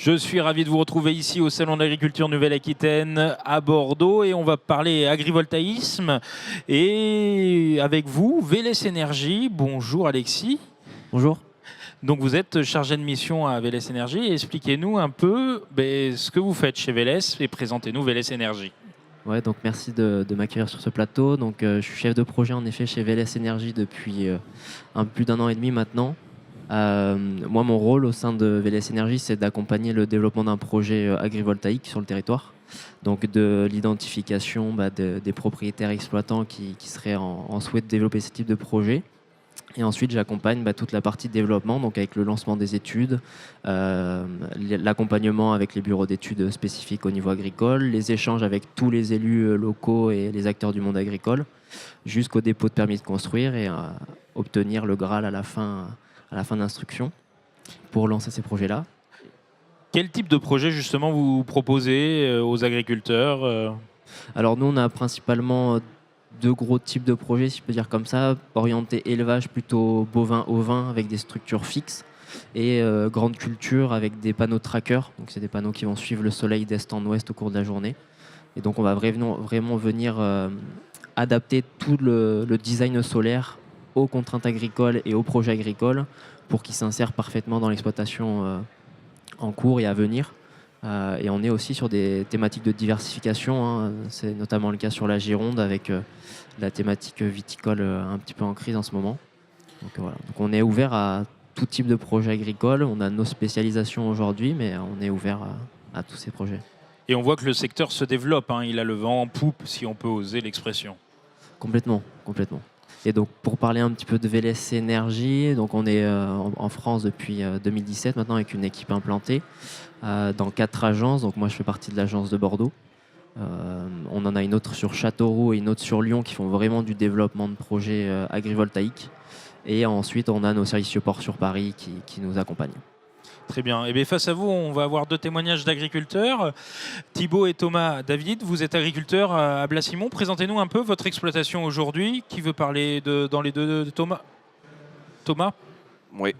Je suis ravi de vous retrouver ici au Salon de l'Agriculture Nouvelle-Aquitaine à Bordeaux et on va parler agrivoltaïsme et avec vous, Véles Énergie. Bonjour Alexis. Bonjour. Donc vous êtes chargé de mission à Véles Énergie. Expliquez-nous un peu ce que vous faites chez Véles et présentez-nous Véles Énergie. Ouais, donc merci de m'accueillir sur ce plateau. Donc, je suis chef de projet en effet chez Véles Énergie depuis plus d'1 an et demi maintenant. Moi, mon rôle au sein de Véles Énergie, c'est d'accompagner le développement d'un projet agrivoltaïque sur le territoire. Donc de l'identification des propriétaires exploitants qui seraient en souhait de développer ce type de projet. Et ensuite, j'accompagne toute la partie développement, donc avec le lancement des études, l'accompagnement avec les bureaux d'études spécifiques au niveau agricole, les échanges avec tous les élus locaux et les acteurs du monde agricole, jusqu'au dépôt de permis de construire et obtenir le Graal à la fin d'instruction pour lancer ces projets-là. Quel type de projet justement vous proposez aux agriculteurs Alors nous, on a principalement deux gros types de projets, si je peux dire comme ça, orienté élevage plutôt bovin-ovin avec des structures fixes et grande culture avec des panneaux trackers. Donc c'est des panneaux qui vont suivre le soleil d'est en ouest au cours de la journée. Et donc on va vraiment venir adapter tout le design solaire aux contraintes agricoles et aux projets agricoles pour qu'ils s'insèrent parfaitement dans l'exploitation en cours et à venir. Et on est aussi sur des thématiques de diversification, hein. C'est notamment le cas sur la Gironde avec la thématique viticole un petit peu en crise en ce moment. Donc, voilà. Donc on est ouvert à tout type de projet agricole. On a nos spécialisations aujourd'hui, mais on est ouvert à tous ces projets. Et on voit que le secteur se développe, hein. Il a le vent en poupe, si on peut oser l'expression. Complètement. Et donc pour parler un petit peu de Véles Énergie, donc on est en France depuis 2017 maintenant avec une équipe implantée dans 4 agences. Donc moi je fais partie de l'agence de Bordeaux. On en a une autre sur Châteauroux et une autre sur Lyon qui font vraiment du développement de projets agrivoltaïques. Et ensuite on a nos services support sur Paris qui nous accompagnent. Très bien. Et bien face à vous, on va avoir 2 témoignages d'agriculteurs. Thibaut et Thomas David, vous êtes agriculteurs à Blasimont. Présentez-nous un peu votre exploitation aujourd'hui. Qui veut parler dans les deux Thomas? Oui,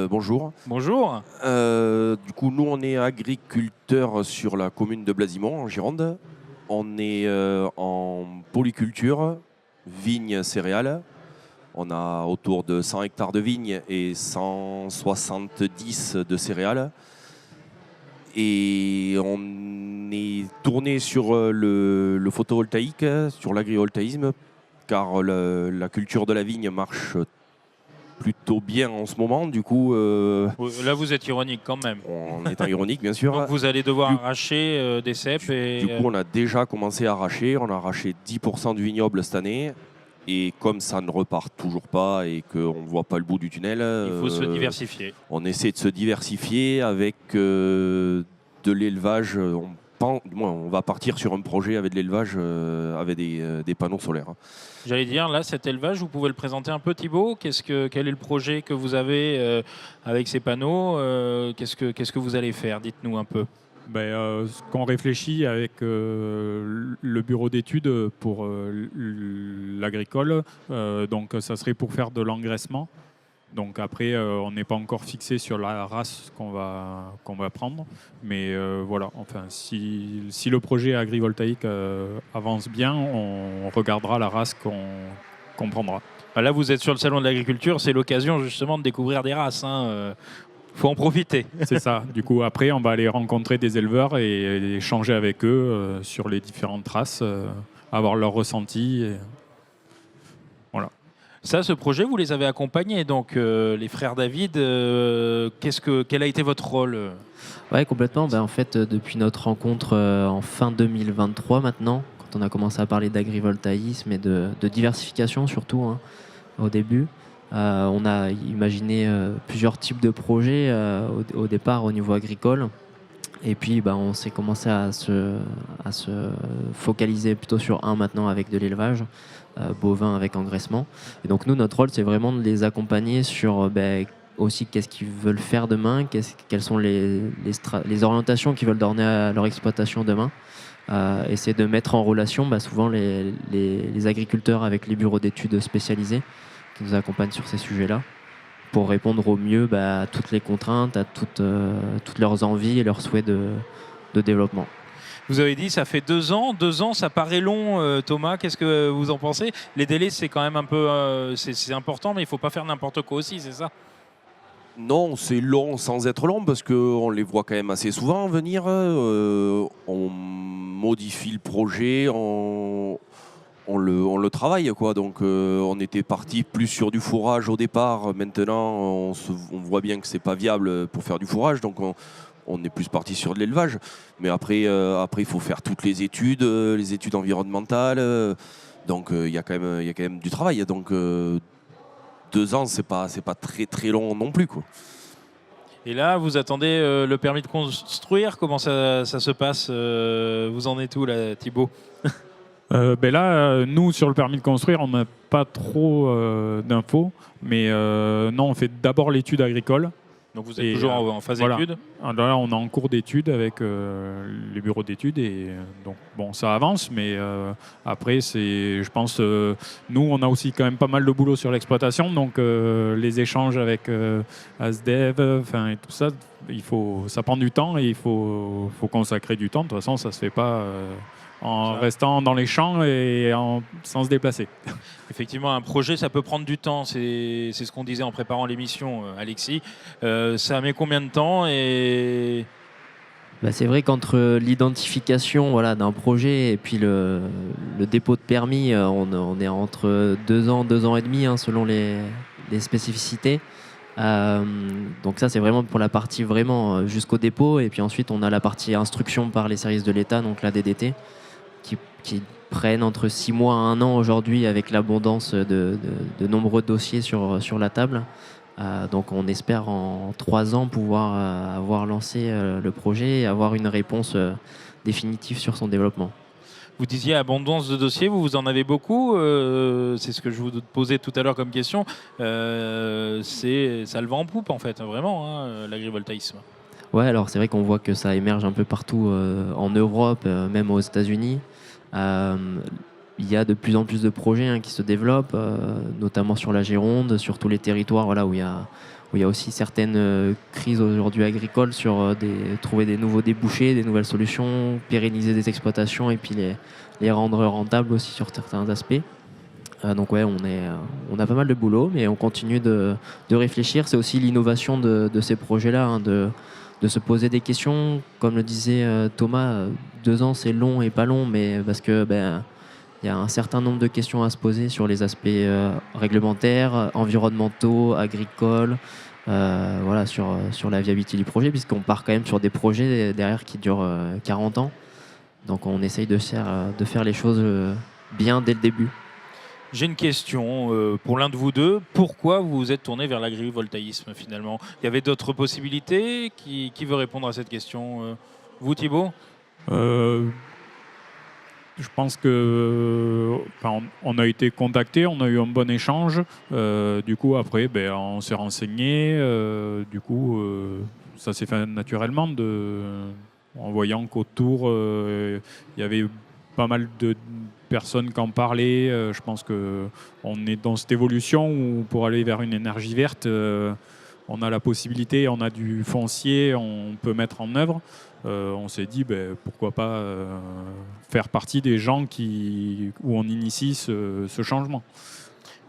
bonjour. Bonjour. Du coup, nous, on est agriculteurs sur la commune de Blasimont, en Gironde. On est en polyculture, vignes, céréales. On a autour de 100 hectares de vignes et 170 de céréales. Et on est tourné sur le photovoltaïque, sur l'agrivoltaïsme, car la culture de la vigne marche plutôt bien en ce moment. Du coup, là, vous êtes ironique quand même. On est ironique, bien sûr. Donc vous allez devoir arracher des cèpes. Du coup, on a déjà commencé à arracher. On a arraché 10% du vignoble cette année. Et comme ça ne repart toujours pas et qu'on ne voit pas le bout du tunnel, il faut se diversifier. On essaie de se diversifier avec de l'élevage. On va partir sur un projet avec de l'élevage, avec des panneaux solaires. J'allais dire, là, cet élevage, vous pouvez le présenter un peu, Thibaut. Quel est le projet que vous avez avec ces panneaux qu'est-ce que vous allez faire? Dites-nous un peu. Ce qu'on réfléchit avec le bureau d'études pour l'agricole, donc ça serait pour faire de l'engraissement. Donc après, on n'est pas encore fixé sur la race qu'on va prendre, mais voilà. Enfin, si le projet agrivoltaïque avance bien, on regardera la race qu'on prendra. Là, vous êtes sur le salon de l'agriculture, c'est l'occasion justement de découvrir des races. Faut en profiter. C'est ça. Du coup, après, on va aller rencontrer des éleveurs et échanger avec eux sur les différentes races, avoir leur ressenti. Voilà. Ça, ce projet, vous les avez accompagnés, donc les frères David. Quel a été votre rôle? Ouais, complètement. En fait, depuis notre rencontre en fin 2023 maintenant, quand on a commencé à parler d'agrivoltaïsme et de diversification surtout au début, on a imaginé plusieurs types de projets au départ au niveau agricole. Et puis on s'est commencé à se focaliser plutôt sur un maintenant avec de l'élevage, bovin avec engraissement. Et donc nous, notre rôle, c'est vraiment de les accompagner sur aussi qu'est-ce qu'ils veulent faire demain, quelles sont les orientations qu'ils veulent donner à leur exploitation demain. Essayer de mettre en relation souvent les agriculteurs avec les bureaux d'études spécialisés qui nous accompagnent sur ces sujets-là pour répondre au mieux à toutes les contraintes, à toutes leurs envies et leurs souhaits de développement. Vous avez dit ça fait 2 ans. 2 ans, ça paraît long, Thomas. Qu'est-ce que vous en pensez? Les délais, c'est quand même un peu c'est important, mais il ne faut pas faire n'importe quoi aussi, c'est ça? Non, c'est long sans être long parce qu'on les voit quand même assez souvent venir. On modifie le projet, on le travaille, quoi. Donc on était parti plus sur du fourrage au départ. Maintenant, on voit bien que c'est pas viable pour faire du fourrage, donc on est plus parti sur de l'élevage. Mais après, il faut faire toutes les études environnementales. Donc il y a quand même du travail. Donc 2 ans, c'est pas très très long non plus, quoi. Et là, vous attendez le permis de construire. Comment ça se passe? Vous en êtes où là, Thibaut? Là, nous, sur le permis de construire, on n'a pas trop d'infos. Mais non, on fait d'abord l'étude agricole. Donc vous êtes toujours en phase d'étude? Là, on est en cours d'études avec les bureaux d'études. Et donc, bon, ça avance. Mais après, je pense, nous, on a aussi quand même pas mal de boulot sur l'exploitation. Donc, les échanges avec ASDEV, et tout ça, ça prend du temps et il faut consacrer du temps. De toute façon, ça ne se fait pas en restant dans les champs et sans se déplacer. Effectivement, un projet, ça peut prendre du temps. C'est ce qu'on disait en préparant l'émission, Alexis. Ça met combien de temps C'est vrai qu'entre l'identification d'un projet et puis le dépôt de permis, on est entre 2 ans, 2 ans et demi, selon les spécificités. Donc ça, c'est vraiment pour la partie vraiment jusqu'au dépôt. Et puis ensuite, on a la partie instruction par les services de l'État, donc la DDT, qui prennent entre 6 mois à 1 an aujourd'hui avec l'abondance de nombreux dossiers sur la table. Donc on espère en 3 ans pouvoir avoir lancé le projet et avoir une réponse définitive sur son développement. Vous disiez abondance de dossiers, vous en avez beaucoup. C'est ce que je vous posais tout à l'heure comme question. Ça le vend en poupe en fait, vraiment, l'agrivoltaïsme. Ouais, alors c'est vrai qu'on voit que ça émerge un peu partout en Europe, même aux États-Unis. Il y a de plus en plus de projets qui se développent, notamment sur la Gironde, sur tous les territoires où il y a aussi certaines crises aujourd'hui agricoles, sur trouver des nouveaux débouchés, des nouvelles solutions, pérenniser des exploitations et puis les rendre rentables aussi sur certains aspects. Donc ouais, on a pas mal de boulot, mais on continue de réfléchir. C'est aussi l'innovation de ces projets-là, de se poser des questions. Comme le disait Thomas, 2 ans c'est long et pas long, mais parce que il y a un certain nombre de questions à se poser sur les aspects réglementaires, environnementaux, agricoles, sur la viabilité du projet, puisqu'on part quand même sur des projets derrière qui durent 40 ans. Donc on essaye de faire les choses bien dès le début. J'ai une question pour l'un de vous deux. Pourquoi vous vous êtes tourné vers l'agrivoltaïsme finalement? Il y avait d'autres possibilités? Qui veut répondre à cette question? Vous, Thibaut? Je pense que on a été contacté, on a eu un bon échange. Du coup, après, on s'est renseigné. Ça s'est fait naturellement en voyant qu'autour, il y avait pas mal de personnes qui en parlaient. Je pense qu'on est dans cette évolution où pour aller vers une énergie verte, on a la possibilité, on a du foncier, on peut mettre en œuvre. On s'est dit pourquoi pas faire partie des gens où on initie ce changement.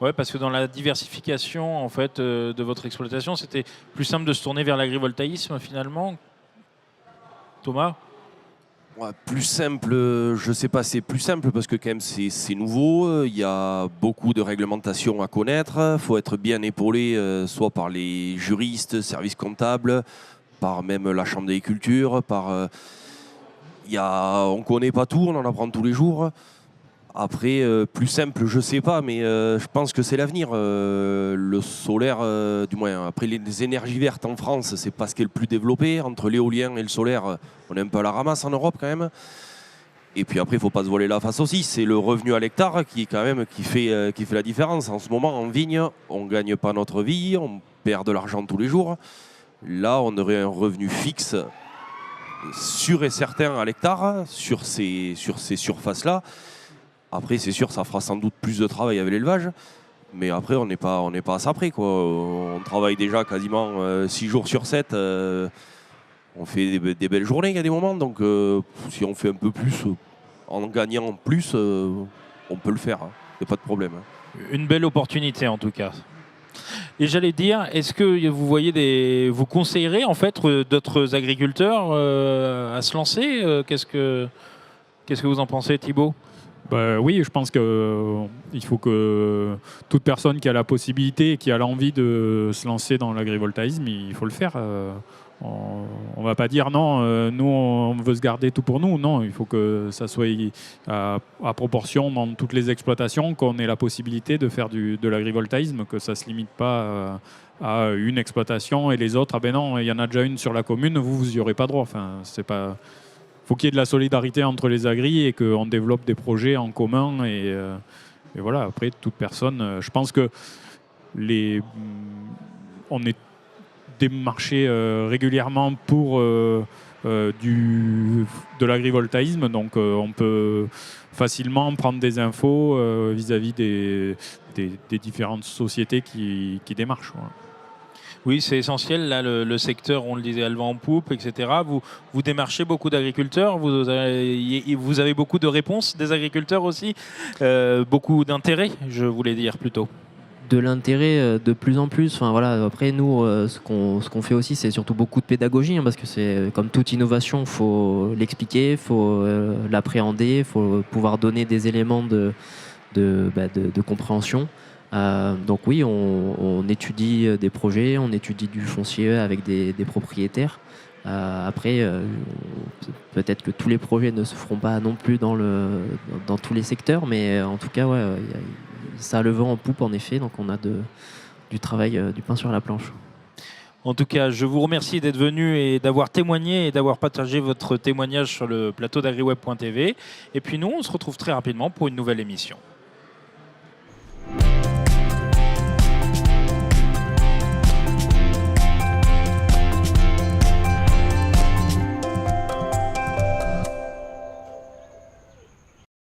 Ouais, parce que dans la diversification en fait de votre exploitation, c'était plus simple de se tourner vers l'agrivoltaïsme finalement. Thomas? Ouais, plus simple, je sais pas, c'est plus simple parce que quand même c'est nouveau, il y a beaucoup de réglementations à connaître, il faut être bien épaulé soit par les juristes, services comptables, par même la chambre d'agriculture, on ne connaît pas tout, on en apprend tous les jours. Après, plus simple, je sais pas, mais je pense que c'est l'avenir. Le solaire, du moins, après les énergies vertes en France, c'est pas ce qui est le plus développé. Entre l'éolien et le solaire, on est un peu à la ramasse en Europe quand même. Et puis après, il ne faut pas se voiler la face aussi. C'est le revenu à l'hectare qui fait la différence. En ce moment, en vigne, on ne gagne pas notre vie, on perd de l'argent tous les jours. Là, on aurait un revenu fixe sûr et certain à l'hectare sur ces surfaces-là. Après, c'est sûr, ça fera sans doute plus de travail avec l'élevage. Mais après, on n'est pas à ça près, quoi. On travaille déjà quasiment 6 jours sur 7. On fait des belles journées, il y a des moments. Donc, si on fait un peu plus, en gagnant plus, on peut le faire. Il n'y a pas de problème. Une belle opportunité en tout cas. Et j'allais dire, est-ce que vous voyez vous conseillerez en fait d'autres agriculteurs à se lancer qu'est-ce que vous en pensez, Thibaut? Bah, oui, je pense qu'il faut que toute personne qui a la possibilité et qui a l'envie de se lancer dans l'agrivoltaïsme, il faut le faire. On ne va pas dire non, nous on veut se garder tout pour nous. Non, il faut que ça soit à proportion dans toutes les exploitations, qu'on ait la possibilité de faire de l'agrivoltaïsme, que ça ne se limite pas à une exploitation et les autres, ah ben non, il y en a déjà une sur la commune, vous n'y aurez pas droit. Enfin, c'est pas... faut qu'il y ait de la solidarité entre les agris et qu'on développe des projets en commun. Et voilà, après, toute personne, je pense que on est démarché régulièrement pour de l'agrivoltaïsme, donc on peut facilement prendre des infos vis-à-vis des différentes sociétés qui démarchent. Voilà. Oui, c'est essentiel. Là, le secteur, on le disait, elle va en poupe, etc. Vous démarchez beaucoup d'agriculteurs. Vous avez beaucoup de réponses des agriculteurs aussi. Beaucoup d'intérêt, je voulais dire plutôt. De l'intérêt de plus en plus. Enfin, voilà. Après, nous, ce qu'on fait aussi, c'est surtout beaucoup de pédagogie, parce que c'est comme toute innovation, il faut l'expliquer, il faut l'appréhender, il faut pouvoir donner des éléments de compréhension. Donc oui, on étudie des projets, on étudie du foncier avec des propriétaires. Après, peut-être que tous les projets ne se feront pas non plus dans tous les secteurs, mais en tout cas, ouais, ça a le vent en poupe en effet, donc on a du travail, du pain sur la planche. En tout cas, je vous remercie d'être venu et d'avoir témoigné et d'avoir partagé votre témoignage sur le plateau d'agriweb.tv. Et puis nous, on se retrouve très rapidement pour une nouvelle émission.